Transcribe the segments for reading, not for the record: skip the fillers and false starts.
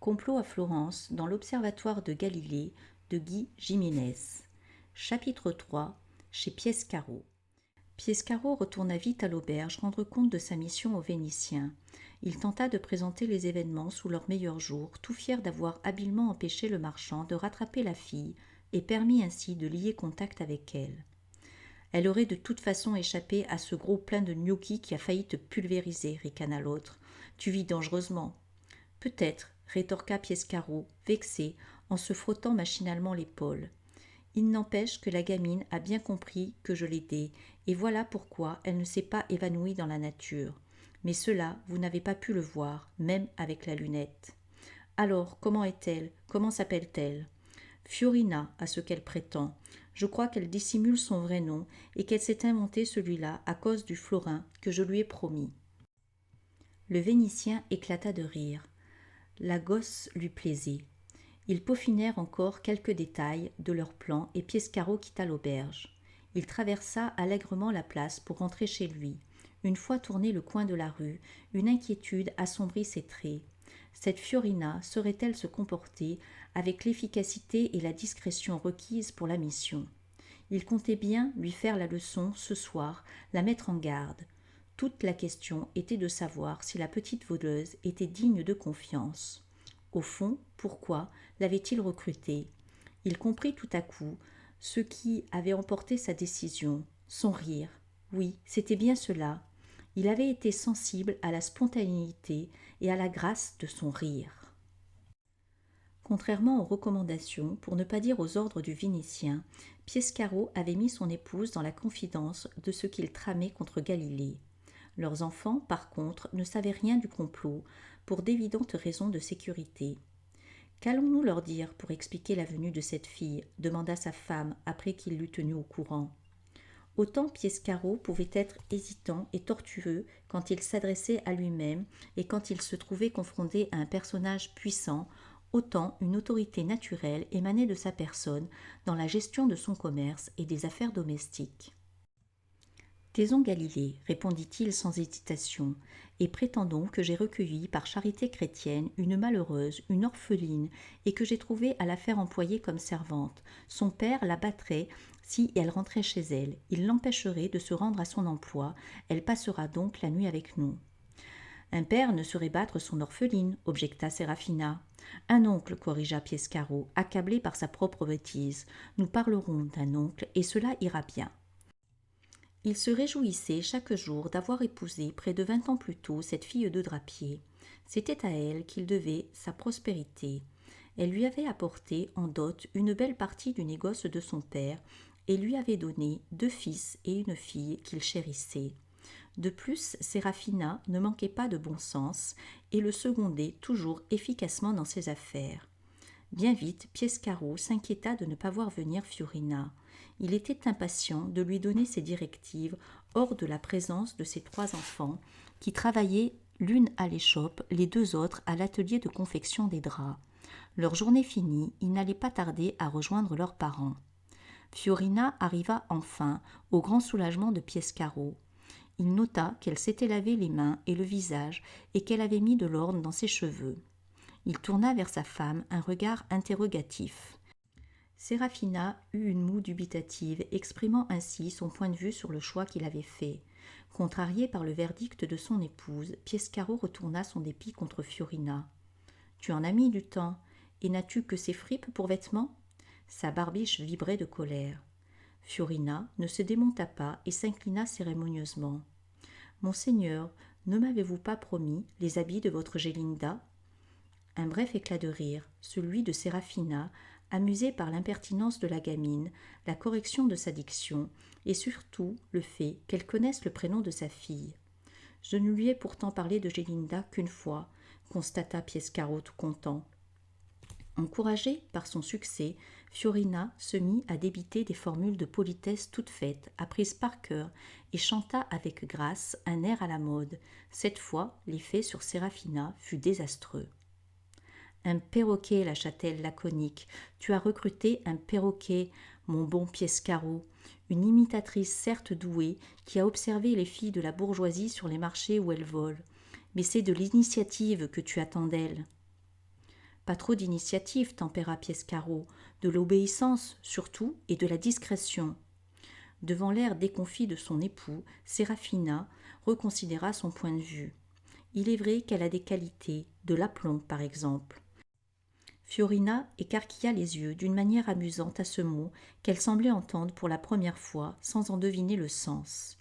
Complot à Florence, dans l'Observatoire de Galilée de Guy Jiménez. Chapitre 3. Chez Piescaro. Piescaro retourna vite à l'auberge rendre compte de sa mission aux Vénitiens. Il tenta de présenter les événements sous leur meilleur jour, tout fier d'avoir habilement empêché le marchand de rattraper la fille et permis ainsi de lier contact avec elle. Elle aurait de toute façon échappé à ce gros plein de gnocchis qui a failli te pulvériser, ricana l'autre. Tu vis dangereusement. Peut-être, rétorqua Piescaro, vexé, en se frottant machinalement l'épaule. Il n'empêche que la gamine a bien compris que je l'aidais, et voilà pourquoi elle ne s'est pas évanouie dans la nature. Mais cela, vous n'avez pas pu le voir, même avec la lunette. Alors, comment est-elle? Comment s'appelle-t-elle? Fiorina, à ce qu'elle prétend. Je crois qu'elle dissimule son vrai nom et qu'elle s'est inventé celui-là à cause du florin que je lui ai promis. Le Vénitien éclata de rire. La gosse lui plaisait. Ils peaufinèrent encore quelques détails de leur plan et Piescaro quitta l'auberge. Il traversa allègrement la place pour rentrer chez lui. Une fois tourné le coin de la rue, une inquiétude assombrit ses traits. Cette Fiorina saurait-elle se comporter avec l'efficacité et la discrétion requises pour la mission? Il comptait bien lui faire la leçon ce soir, la mettre en garde. Toute la question était de savoir si la petite voleuse était digne de confiance. Au fond, pourquoi l'avait-il recrutée? Il comprit tout à coup ce qui avait emporté sa décision, son rire. Oui, c'était bien cela. Il avait été sensible à la spontanéité et à la grâce de son rire. Contrairement aux recommandations, pour ne pas dire aux ordres du Vénitien, Piescaro avait mis son épouse dans la confidence de ce qu'il tramait contre Galilée. Leurs enfants, par contre, ne savaient rien du complot, pour d'évidentes raisons de sécurité. Qu'allons-nous leur dire pour expliquer la venue de cette fille demanda sa femme après qu'il l'eut tenue au courant. Autant Piescaro pouvait être hésitant et tortueux quand il s'adressait à lui-même et quand il se trouvait confronté à un personnage puissant, autant une autorité naturelle émanait de sa personne dans la gestion de son commerce et des affaires domestiques. Taisons Galilée, répondit-il sans hésitation, et prétendons que j'ai recueilli par charité chrétienne une malheureuse, une orpheline, et que j'ai trouvé à la faire employer comme servante. Son père la battrait si elle rentrait chez elle. Il l'empêcherait de se rendre à son emploi. Elle passera donc la nuit avec nous. Un père ne saurait battre son orpheline, objecta Séraphina. Un oncle, corrigea Piescaro, accablé par sa propre bêtise. Nous parlerons d'un oncle, et cela ira bien. Il se réjouissait chaque jour d'avoir épousé près de 20 ans plus tôt cette fille de drapier. C'était à elle qu'il devait sa prospérité. Elle lui avait apporté en dot une belle partie du négoce de son père et lui avait donné 2 fils et une fille qu'il chérissait. De plus, Séraphina ne manquait pas de bon sens et le secondait toujours efficacement dans ses affaires. Bien vite, Piescaro s'inquiéta de ne pas voir venir Fiorina. Il était impatient de lui donner ses directives hors de la présence de ses 3 enfants, qui travaillaient l'une à l'échoppe, les 2 autres à l'atelier de confection des draps. Leur journée finie, ils n'allaient pas tarder à rejoindre leurs parents. Fiorina arriva enfin, au grand soulagement de Piescaro. Il nota qu'elle s'était lavé les mains et le visage et qu'elle avait mis de l'ordre dans ses cheveux. Il tourna vers sa femme un regard interrogatif. Séraphina eut une moue dubitative, exprimant ainsi son point de vue sur le choix qu'il avait fait. Contrarié par le verdict de son épouse, Piescaro retourna son dépit contre Fiorina. « Tu en as mis du temps, et n'as-tu que ces fripes pour vêtements ?» Sa barbiche vibrait de colère. Fiorina ne se démonta pas et s'inclina cérémonieusement. « Monseigneur, ne m'avez-vous pas promis les habits de votre Gélinda ?» Un bref éclat de rire, celui de Séraphina, amusée par l'impertinence de la gamine, la correction de sa diction, et surtout le fait qu'elle connaisse le prénom de sa fille. « Je ne lui ai pourtant parlé de Gélinda qu'une fois, » constata Piescaro tout content. Encouragée par son succès, Fiorina se mit à débiter des formules de politesse toutes faites, apprises par cœur, et chanta avec grâce un air à la mode. Cette fois, l'effet sur Séraphina fut désastreux. Un perroquet, lâcha-t-elle laconique. Tu as recruté un perroquet, mon bon Piescaro, une imitatrice certes douée, qui a observé les filles de la bourgeoisie sur les marchés où elles volent. Mais c'est de l'initiative que tu attends d'elle. Pas trop d'initiative, tempéra Piescaro, de l'obéissance surtout et de la discrétion. Devant l'air déconfit de son époux, Sérafina reconsidéra son point de vue. Il est vrai qu'elle a des qualités, de l'aplomb par exemple. Fiorina écarquilla les yeux d'une manière amusante à ce mot qu'elle semblait entendre pour la première fois sans en deviner le sens.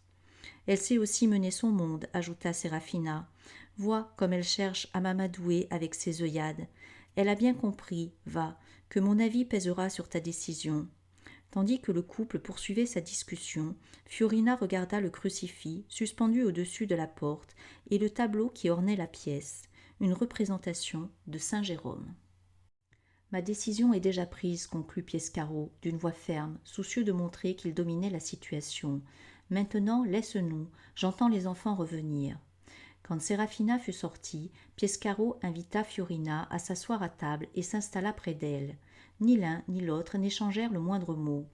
Elle sait aussi mener son monde, ajouta Sérafina. Vois comme elle cherche à m'amadouer avec ses œillades. Elle a bien compris, va, que mon avis pèsera sur ta décision. Tandis que le couple poursuivait sa discussion, Fiorina regarda le crucifix suspendu au-dessus de la porte et le tableau qui ornait la pièce, une représentation de saint Jérôme. Ma décision est déjà prise, conclut Piescaro, d'une voix ferme, soucieux de montrer qu'il dominait la situation. Maintenant, laisse-nous, j'entends les enfants revenir. Quand Sérafina fut sortie, Piescaro invita Fiorina à s'asseoir à table et s'installa près d'elle. Ni l'un ni l'autre n'échangèrent le moindre mot.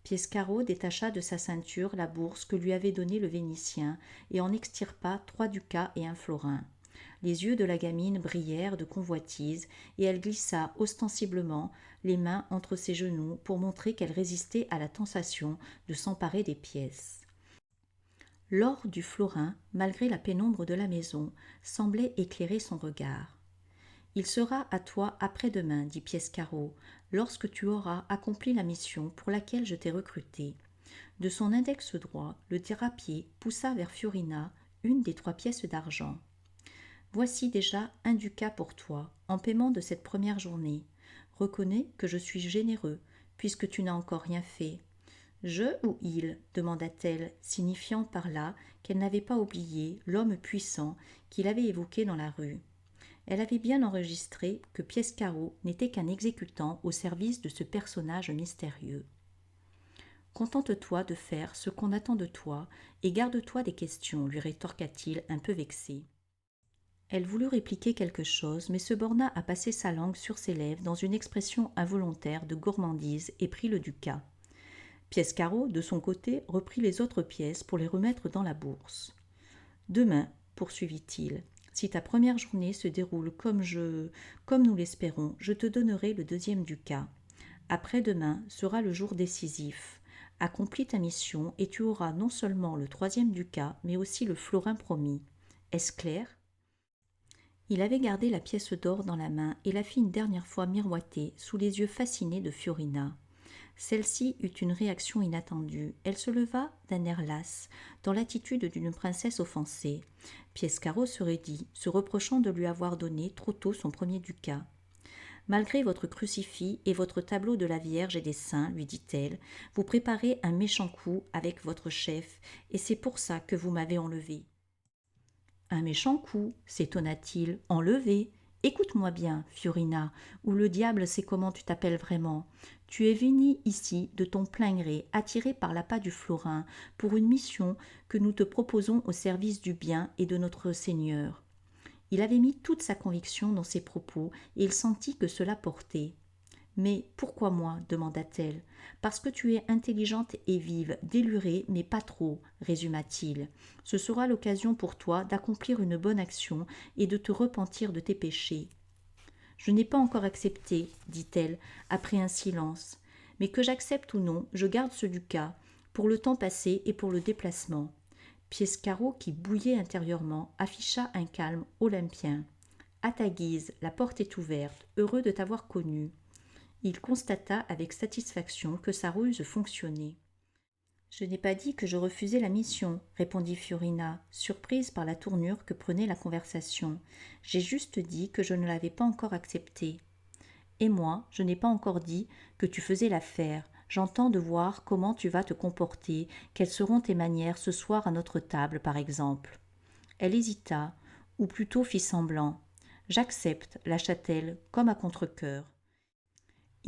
Piescaro détacha de sa ceinture la bourse que lui avait donnée le Vénitien et en extirpa 3 ducats et un florin. Les yeux de la gamine brillèrent de convoitise et elle glissa ostensiblement les mains entre ses genoux pour montrer qu'elle résistait à la tentation de s'emparer des pièces. L'or du florin, malgré la pénombre de la maison, semblait éclairer son regard. « Il sera à toi après-demain, dit Piescaro, lorsque tu auras accompli la mission pour laquelle je t'ai recruté. » De son index droit, le drapier poussa vers Fiorina une des 3 pièces d'argent. « Voici déjà un ducat pour toi, en paiement de cette première journée. Reconnais que je suis généreux, puisque tu n'as encore rien fait. » « Je ou il » demanda-t-elle, signifiant par là qu'elle n'avait pas oublié l'homme puissant qu'il avait évoqué dans la rue. Elle avait bien enregistré que Piescaro n'était qu'un exécutant au service de ce personnage mystérieux. « Contente-toi de faire ce qu'on attend de toi et garde-toi des questions, lui rétorqua-t-il un peu vexé. Elle voulut répliquer quelque chose, mais se borna à passer sa langue sur ses lèvres dans une expression involontaire de gourmandise et prit le ducat. Piescaro, de son côté, reprit les autres pièces pour les remettre dans la bourse. « Demain, poursuivit-il, si ta première journée se déroule comme nous l'espérons, je te donnerai le 2e ducat. Après-demain sera le jour décisif. Accomplis ta mission et tu auras non seulement le 3e ducat, mais aussi le florin promis. Est-ce clair ?» Il avait gardé la pièce d'or dans la main et la fit une dernière fois miroiter sous les yeux fascinés de Fiorina. Celle-ci eut une réaction inattendue. Elle se leva d'un air las, dans l'attitude d'une princesse offensée. Piescaro se raidit, se reprochant de lui avoir donné trop tôt son 1er ducat. « Malgré votre crucifix et votre tableau de la Vierge et des saints, lui dit-elle, vous préparez un méchant coup avec votre chef, et c'est pour ça que vous m'avez enlevé. » « Un méchant coup, s'étonna-t-il, enlevé. Écoute-moi bien, Fiorina, ou le diable sait comment tu t'appelles vraiment. Tu es venue ici de ton plein gré, attirée par l'appât du florin, pour une mission que nous te proposons au service du bien et de notre Seigneur. » Il avait mis toute sa conviction dans ses propos et il sentit que cela portait. « Mais pourquoi moi ?» demanda-t-elle. « Parce que tu es intelligente et vive, délurée, mais pas trop, résuma-t-il. Ce sera l'occasion pour toi d'accomplir une bonne action et de te repentir de tes péchés. »« Je n'ai pas encore accepté, dit-elle, après un silence. Mais que j'accepte ou non, je garde ce ducat, pour le temps passé et pour le déplacement. » Piescaro, qui bouillait intérieurement, afficha un calme olympien. « À ta guise, la porte est ouverte, heureux de t'avoir connue. » Il constata avec satisfaction que sa ruse fonctionnait. « Je n'ai pas dit que je refusais la mission, » répondit Fiorina, surprise par la tournure que prenait la conversation. « J'ai juste dit que je ne l'avais pas encore acceptée. »« Et moi, je n'ai pas encore dit que tu faisais l'affaire. J'entends de voir comment tu vas te comporter, quelles seront tes manières ce soir à notre table, par exemple. » Elle hésita, ou plutôt fit semblant. « J'accepte, lâcha-t-elle, comme à contre-cœur. »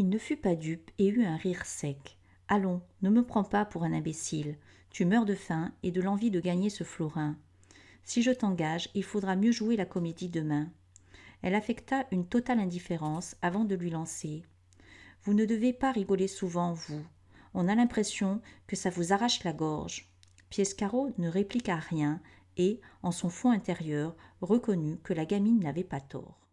Il ne fut pas dupe et eut un rire sec. « Allons, ne me prends pas pour un imbécile. Tu meurs de faim et de l'envie de gagner ce florin. Si je t'engage, il faudra mieux jouer la comédie demain. » Elle affecta une totale indifférence avant de lui lancer. « Vous ne devez pas rigoler souvent, vous. On a l'impression que ça vous arrache la gorge. » Piescaro ne répliqua rien et, en son fond intérieur, reconnut que la gamine n'avait pas tort.